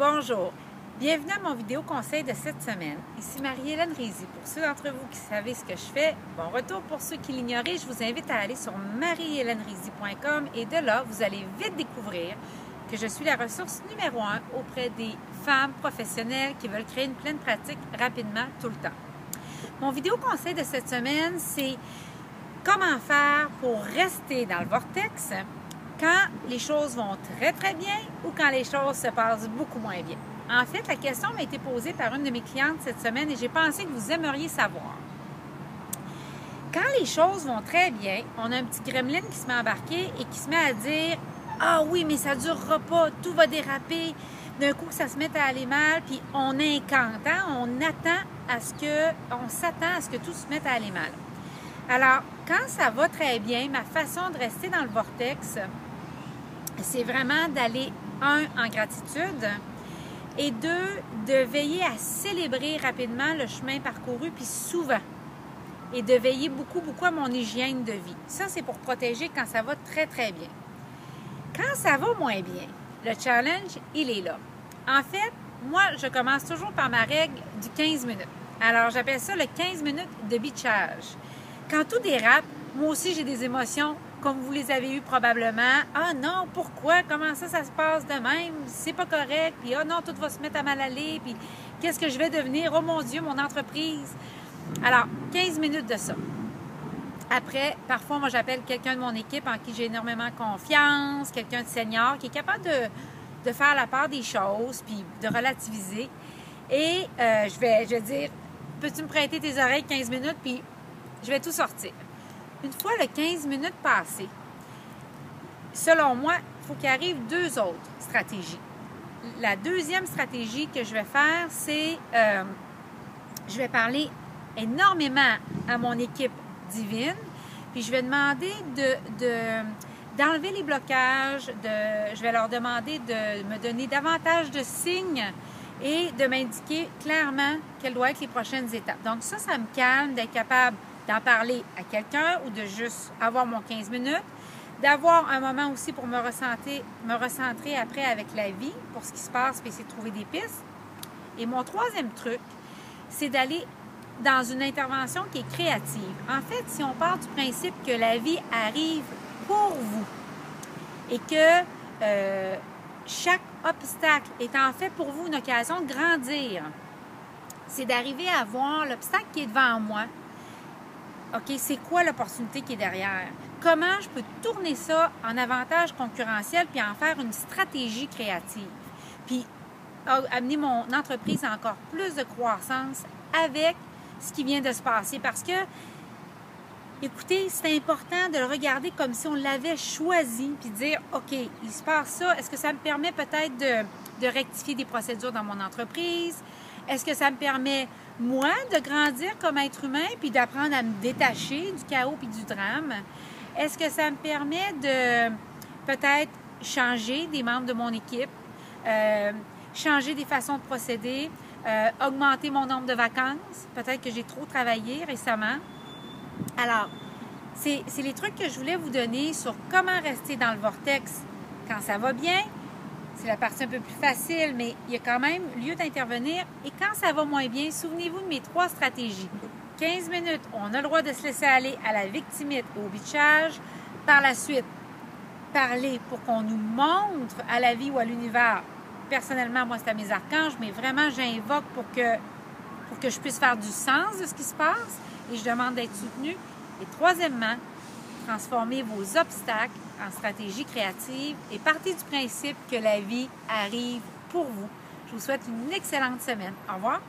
Bonjour, bienvenue à mon vidéo conseil de cette semaine. Ici Marie-Hélène Rizy. Pour ceux d'entre vous qui savez ce que je fais, bon retour. Pour ceux qui l'ignoraient, je vous invite à aller sur marieheleneRizy.com et de là, vous allez vite découvrir que je suis la ressource numéro 1 auprès des femmes professionnelles qui veulent créer une pleine pratique rapidement, tout le temps. Mon vidéo conseil de cette semaine, c'est comment faire pour rester dans le vortex quand les choses vont très, très bien ou quand les choses se passent beaucoup moins bien. En fait, la question m'a été posée par une de mes clientes cette semaine et j'ai pensé que vous aimeriez savoir. Quand les choses vont très bien, on a un petit gremlin qui se met à embarquer et qui se met à dire « Ah oui, mais ça ne durera pas, tout va déraper. » D'un coup, ça se met à aller mal, puis on incante, hein? On s'attend à ce que tout se mette à aller mal. Alors, quand ça va très bien, ma façon de rester dans le vortex, c'est vraiment d'aller, un, en gratitude, et deux, de veiller à célébrer rapidement le chemin parcouru, puis souvent, et de veiller beaucoup, beaucoup à mon hygiène de vie. Ça, c'est pour protéger quand ça va très, très bien. Quand ça va moins bien, le challenge, il est là. En fait, moi, je commence toujours par ma règle du 15 minutes. Alors, j'appelle ça le 15 minutes de bitchage. Quand tout dérape, moi aussi, j'ai des émotions, comme vous les avez eues probablement. « Ah non, pourquoi? Comment ça se passe de même? C'est pas correct. » Puis « Ah non, tout va se mettre à mal aller. » Puis « Qu'est-ce que je vais devenir? Oh mon Dieu, mon entreprise! » Alors, 15 minutes de ça. Après, parfois, moi, j'appelle quelqu'un de mon équipe en qui j'ai énormément confiance, quelqu'un de senior qui est capable de faire la part des choses, puis de relativiser. Et je vais dire, peux-tu me prêter tes oreilles 15 minutes, puis je vais tout sortir. Une fois le 15 minutes passé, selon moi, il faut qu'il arrive deux autres stratégies. La deuxième stratégie que je vais faire, c'est, je vais parler énormément à mon équipe divine, puis je vais demander d'enlever les blocages, je vais leur demander de me donner davantage de signes et de m'indiquer clairement quelles doivent être les prochaines étapes. Donc ça me calme d'être capable d'en parler à quelqu'un ou de juste avoir mon 15 minutes, d'avoir un moment aussi pour me recentrer après avec la vie, pour ce qui se passe, puis essayer de trouver des pistes. Et mon troisième truc, c'est d'aller dans une intervention qui est créative. En fait, si on part du principe que la vie arrive pour vous et que chaque obstacle est en fait pour vous une occasion de grandir, c'est d'arriver à voir l'obstacle qui est devant moi. OK, c'est quoi l'opportunité qui est derrière? Comment je peux tourner ça en avantage concurrentiel puis en faire une stratégie créative? Puis amener mon entreprise à encore plus de croissance avec ce qui vient de se passer. Parce que, écoutez, c'est important de le regarder comme si on l'avait choisi puis dire, OK, il se passe ça. Est-ce que ça me permet peut-être de rectifier des procédures dans mon entreprise? Est-ce que ça me permet, moi, de grandir comme être humain puis d'apprendre à me détacher du chaos puis du drame? Est-ce que ça me permet de peut-être changer des membres de mon équipe, changer des façons de procéder, augmenter mon nombre de vacances? Peut-être que j'ai trop travaillé récemment. Alors, c'est les trucs que je voulais vous donner sur comment rester dans le vortex quand ça va bien. C'est la partie un peu plus facile, mais il y a quand même lieu d'intervenir. Et quand ça va moins bien, souvenez-vous de mes 3 stratégies. 15 minutes, on a le droit de se laisser aller à la victimite, au bitchage. Par la suite, parler pour qu'on nous montre à la vie ou à l'univers. Personnellement, moi, c'est à mes archanges, mais vraiment, j'invoque pour que je puisse faire du sens de ce qui se passe et je demande d'être soutenue. Et troisièmement, transformer vos obstacles en stratégie créative et partez du principe que la vie arrive pour vous. Je vous souhaite une excellente semaine. Au revoir.